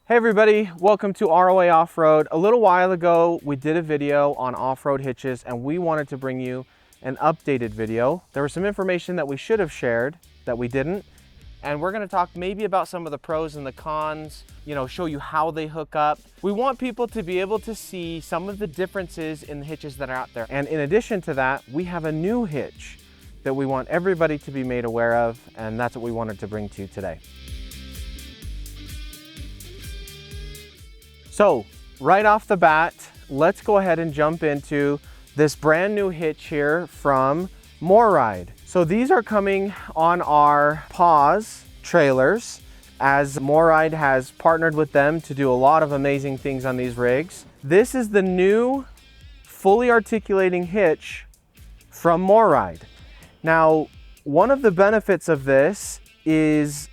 Hey everybody, welcome to ROA Off-Road. A little while ago, we did a video on off-road hitches and we wanted to bring you an updated video. There was some information that we should have shared that we didn't. And we're gonna talk maybe about some of the pros and the cons, show you how they hook up. We want people to be able to see some of the differences in the hitches that are out there. And in addition to that, we have a new hitch that we want everybody to be made aware of, and that's what we wanted to bring to you today. So right off the bat, let's go ahead and jump into this brand new hitch here from MORryde. So these are coming on our pause trailers, as MORryde has partnered with them to do a lot of amazing things on these rigs. This is the new fully articulating hitch from MORryde. Now, one of the benefits of this is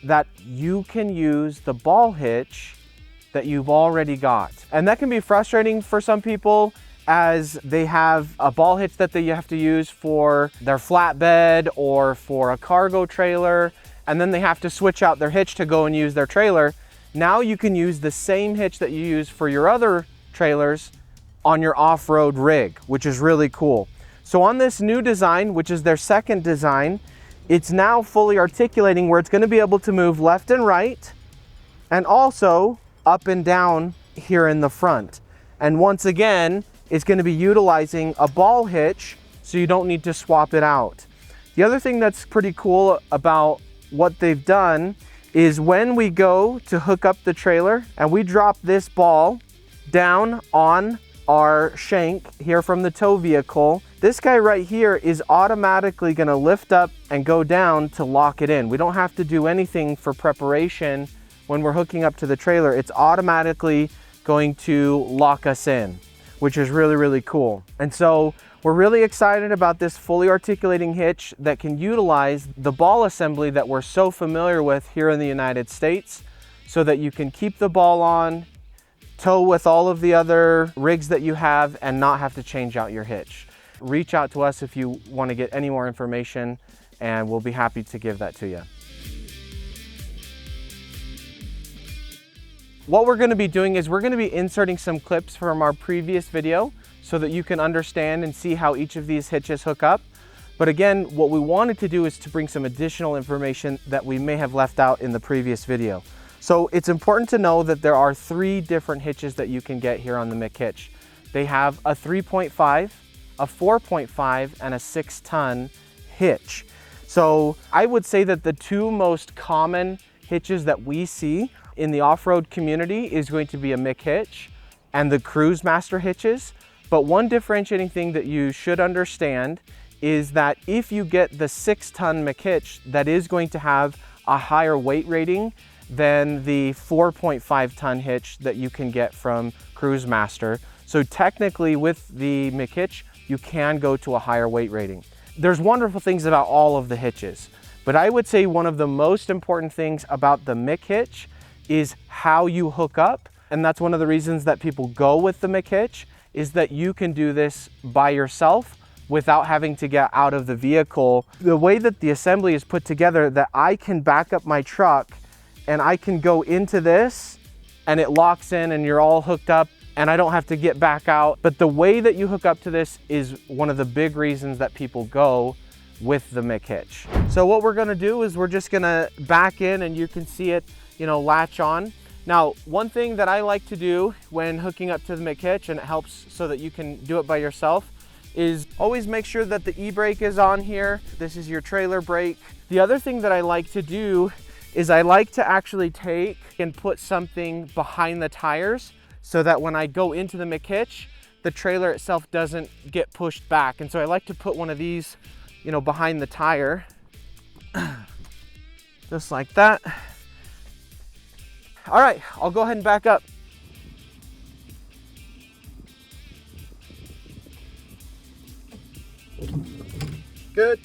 that you can use the ball hitch that you've already got. And that can be frustrating for some people, as they have a ball hitch that they have to use for their flatbed or for a cargo trailer, and then they have to switch out their hitch to go and use their trailer. Now you can use the same hitch that you use for your other trailers on your off-road rig, which is really cool. So on this new design, which is their second design, it's now fully articulating where it's going to be able to move left and right, and also up and down here in the front. And once again, it's going to be utilizing a ball hitch, so you don't need to swap it out. The other thing that's pretty cool about what they've done is when we go to hook up the trailer and we drop this ball down on our shank here from the tow vehicle, this guy right here is automatically going to lift up and go down to lock it in. We don't have to do anything for preparation. When we're hooking up to the trailer, it's automatically going to lock us in, which is really, really cool. And so we're really excited about this fully articulating hitch that can utilize the ball assembly that we're so familiar with here in the United States, so that you can keep the ball on, tow with all of the other rigs that you have, and not have to change out your hitch. Reach out to us if you want to get any more information, and we'll be happy to give that to you. What we're going to be doing is we're going to be inserting some clips from our previous video so that you can understand and see how each of these hitches hook up. But again, what we wanted to do is to bring some additional information that we may have left out in the previous video. So it's important to know that there are 3 different hitches that you can get here on the Mick hitch. They have a 3.5, a 4.5, and a 6-ton hitch. So I would say that the 2 most common hitches that we see in the off-road community is going to be a Mick hitch and the Cruise Master hitches. But one differentiating thing that you should understand is that if you get the 6-ton Mick hitch, that is going to have a higher weight rating than the 4.5-ton hitch that you can get from Cruise Master. So technically with the Mick hitch, you can go to a higher weight rating. There's wonderful things about all of the hitches, but I would say one of the most important things about the Mick hitch is how you hook up. And that's one of the reasons that people go with the Mick hitch, is that you can do this by yourself without having to get out of the vehicle. The way that the assembly is put together, that I can back up my truck and I can go into this and it locks in and you're all hooked up and I don't have to get back out. But the way that you hook up to this is one of the big reasons that people go with the Mick hitch. So what we're gonna do is we're just gonna back in and you can see it latch on. Now, one thing that I like to do when hooking up to the Mick hitch, and it helps so that you can do it by yourself, is always make sure that the e-brake is on here. This is your trailer brake. The other thing that I like to do is I like to actually take and put something behind the tires so that when I go into the Mick hitch, the trailer itself doesn't get pushed back. And so I like to put one of these, behind the tire, just like that. All right, I'll go ahead and back up. Good.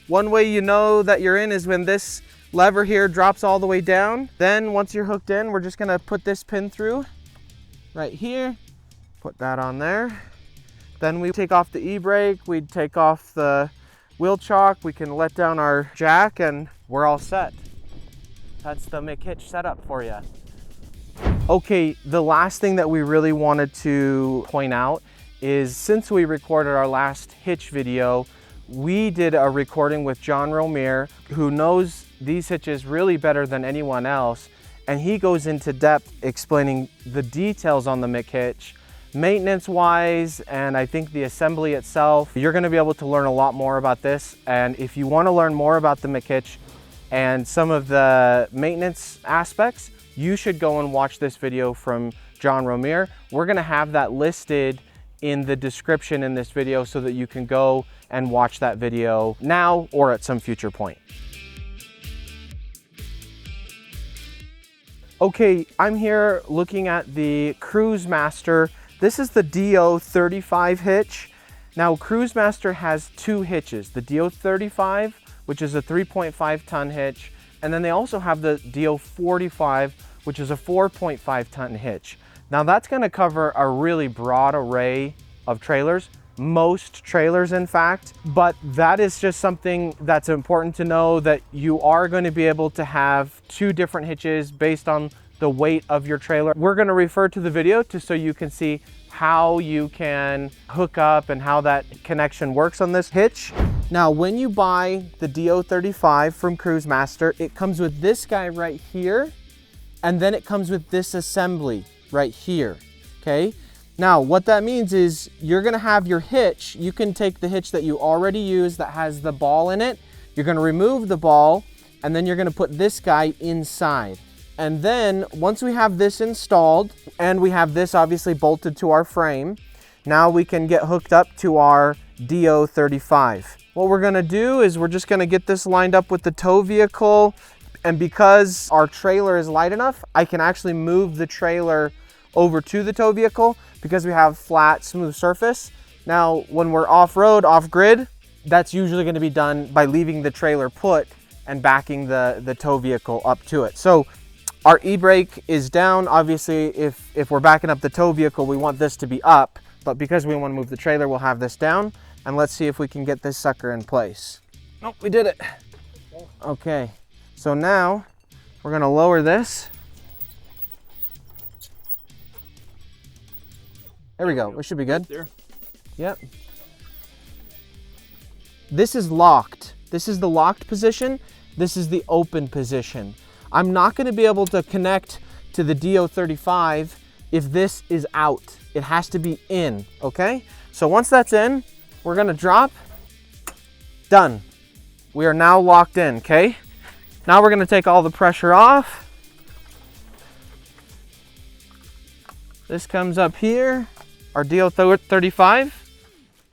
One way you know that you're in is when this lever here drops all the way down. Then once you're hooked in, we're just gonna put this pin through right here, put that on there. Then we take off the e-brake, we take off the wheel chock, we can let down our jack, and we're all set. That's the Mick hitch setup for you. Okay, the last thing that we really wanted to point out is since we recorded our last hitch video, we did a recording with John Romere, who knows these hitches really better than anyone else, and he goes into depth explaining the details on the McHitch, maintenance-wise, and I think the assembly itself. You're gonna be able to learn a lot more about this, and if you wanna learn more about the McHitch and some of the maintenance aspects, you should go and watch this video from John Romere. We're gonna have that listed in the description in this video so that you can go and watch that video now or at some future point. Okay, I'm here looking at the Cruise Master. This is the DO35 hitch. Now, Cruise Master has two hitches, the DO35, which is a 3.5 ton hitch, and then they also have the DO45, which is a 4.5 ton hitch. Now that's gonna cover a really broad array of trailers, most trailers in fact, but that is just something that's important to know, that you are going to be able to have two different hitches based on the weight of your trailer. We're gonna refer to the video so you can see how you can hook up and how that connection works on this hitch. Now, when you buy the DO35 from Cruise Master, it comes with this guy right here, and then it comes with this assembly right here, okay? Now, what that means is you're gonna have your hitch. You can take the hitch that you already use that has the ball in it, you're gonna remove the ball, and then you're gonna put this guy inside. And then once we have this installed, and we have this obviously bolted to our frame, now we can get hooked up to our DO35. What we're gonna do is we're just gonna get this lined up with the tow vehicle, and because our trailer is light enough, I can actually move the trailer over to the tow vehicle because we have flat, smooth surface. Now, when we're off-road, off-grid, that's usually gonna be done by leaving the trailer put and backing the tow vehicle up to it. So our e-brake is down. Obviously, if we're backing up the tow vehicle, we want this to be up, but because we wanna move the trailer, we'll have this down. And let's see if we can get this sucker in place. Oh, we did it. Okay, so now we're gonna lower this. There we go, we should be good. There. Yep. This is locked. This is the locked position. This is the open position. I'm not gonna be able to connect to the DO35 if this is out. It has to be in, okay? So once that's in, we're gonna drop, done. We are now locked in, okay? Now we're gonna take all the pressure off. This comes up here. Our DO35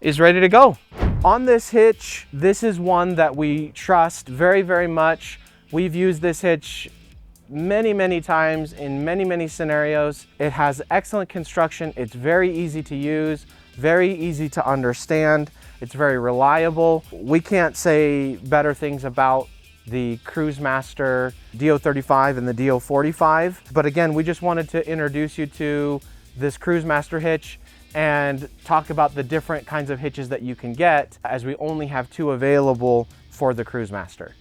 is ready to go. On this hitch, this is one that we trust very, very much. We've used this hitch many, many times in many, many scenarios. It has excellent construction. It's very easy to use, very easy to understand. It's very reliable. We can't say better things about the Cruise Master DO35 and the DO45. But again, we just wanted to introduce you to this Cruise Master hitch and talk about the different kinds of hitches that you can get, as we only have two available for the Cruise Master.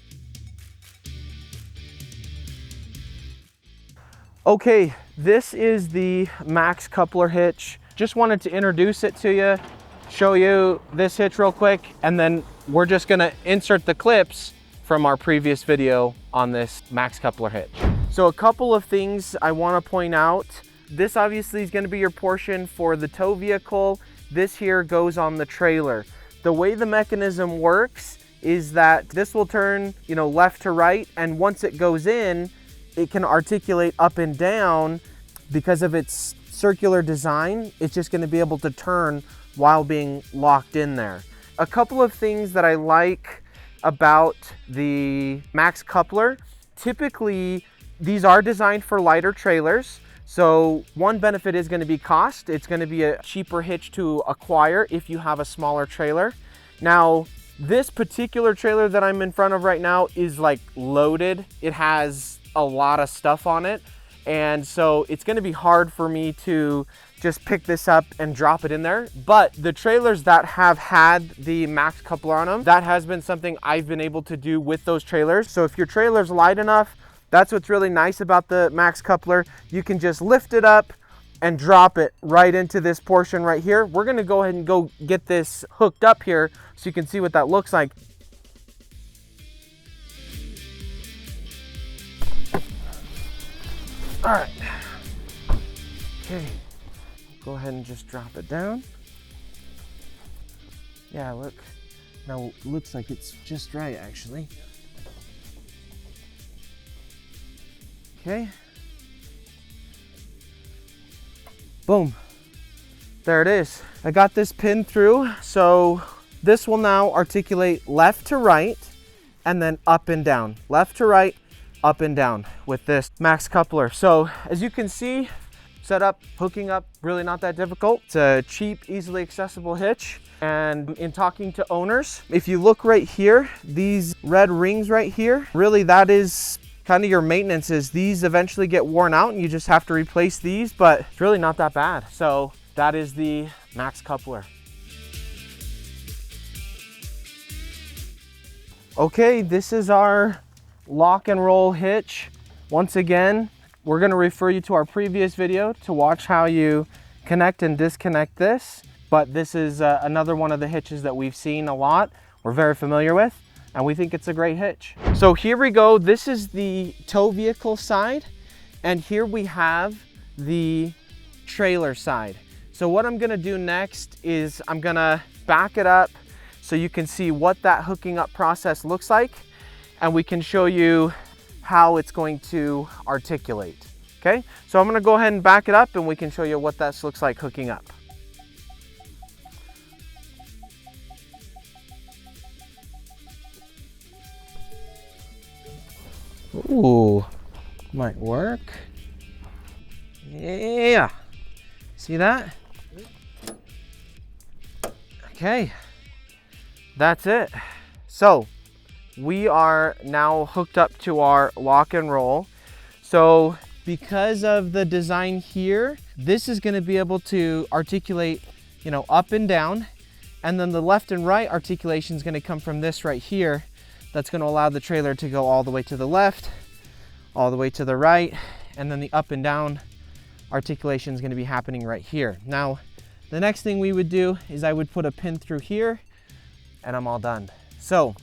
Okay, this is the Max coupler hitch. Just wanted to introduce it to you, show you this hitch real quick, and then we're just gonna insert the clips from our previous video on this Max coupler hitch. So a couple of things I wanna point out. This obviously is gonna be your portion for the tow vehicle. This here goes on the trailer. The way the mechanism works is that this will turn, left to right, and once it goes in, it can articulate up and down. Because of its circular design, it's just gonna be able to turn while being locked in there. A couple of things that I like about the Max coupler, typically these are designed for lighter trailers. So one benefit is gonna be cost. It's gonna be a cheaper hitch to acquire if you have a smaller trailer. Now, this particular trailer that I'm in front of right now is like loaded. It has a lot of stuff on it. And so it's gonna be hard for me to just pick this up and drop it in there. But the trailers that have had the Max coupler on them, that has been something I've been able to do with those trailers. So if your trailer's light enough, That's what's really nice about the max coupler. You can just lift it up and drop it right into this portion right here. We're gonna go ahead and go get this hooked up here so you can see what that looks like. All right, okay, go ahead and just drop it down. Yeah, look, now it looks like it's just right actually. Okay. Boom. There it is. I got this pinned through, so this will now articulate left to right and then up and down. Left to right, up and down with this max coupler. So as you can see, setup, hooking up, really not that difficult. It's a cheap, easily accessible hitch. And in talking to owners, if you look right here, these red rings right here, really that is kind of your maintenance. Is these eventually get worn out and you just have to replace these, but it's really not that bad. So that is the max coupler. Okay, this is our lock and roll hitch. Once again, we're going to refer you to our previous video to watch how you connect and disconnect this. But this is another one of the hitches that we've seen a lot, we're very familiar with, and we think it's a great hitch. So here we go. This is the tow vehicle side, and here we have the trailer side. So what I'm gonna do next is I'm gonna back it up so you can see what that hooking up process looks like, and we can show you how it's going to articulate. Okay, so I'm gonna go ahead and back it up and we can show you what that looks like hooking up. Ooh, might work. Yeah, see that? Okay, that's it. So we are now hooked up to our lock and roll. So because of the design here, this is going to be able to articulate, you know, up and down, and then the left and right articulation is going to come from this right here. That's going to allow the trailer to go all the way to the left, all the way to the right, and then the up and down articulation is going to be happening right here. Now, the next thing we would do is I would put a pin through here, and I'm all done. So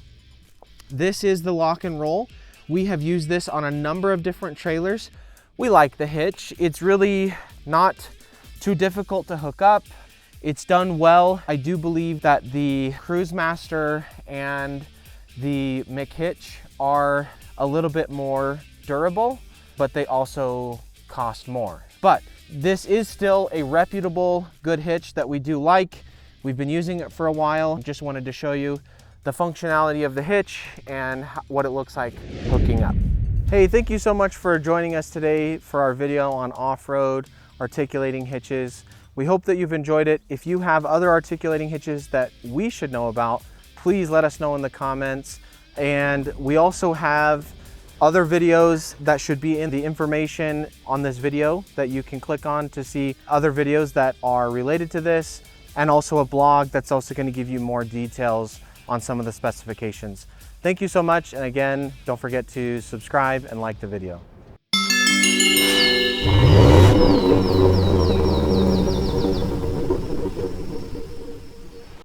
this is the lock and roll. We have used this on a number of different trailers. We like the hitch. It's really not too difficult to hook up. It's done well. I do believe that the Cruise Master and the McHitch are a little bit more durable, but they also cost more. But this is still a reputable, good hitch that we do like. We've been using it for a while. Just wanted to show you the functionality of the hitch and what it looks like hooking up. Hey, thank you so much for joining us today for our video on off-road articulating hitches. We hope that you've enjoyed it. If you have other articulating hitches that we should know about, please let us know in the comments. And we also have other videos that should be in the information on this video that you can click on to see other videos that are related to this, and also a blog that's also going to give you more details on some of the specifications. Thank you so much, and again, don't forget to subscribe and like the video.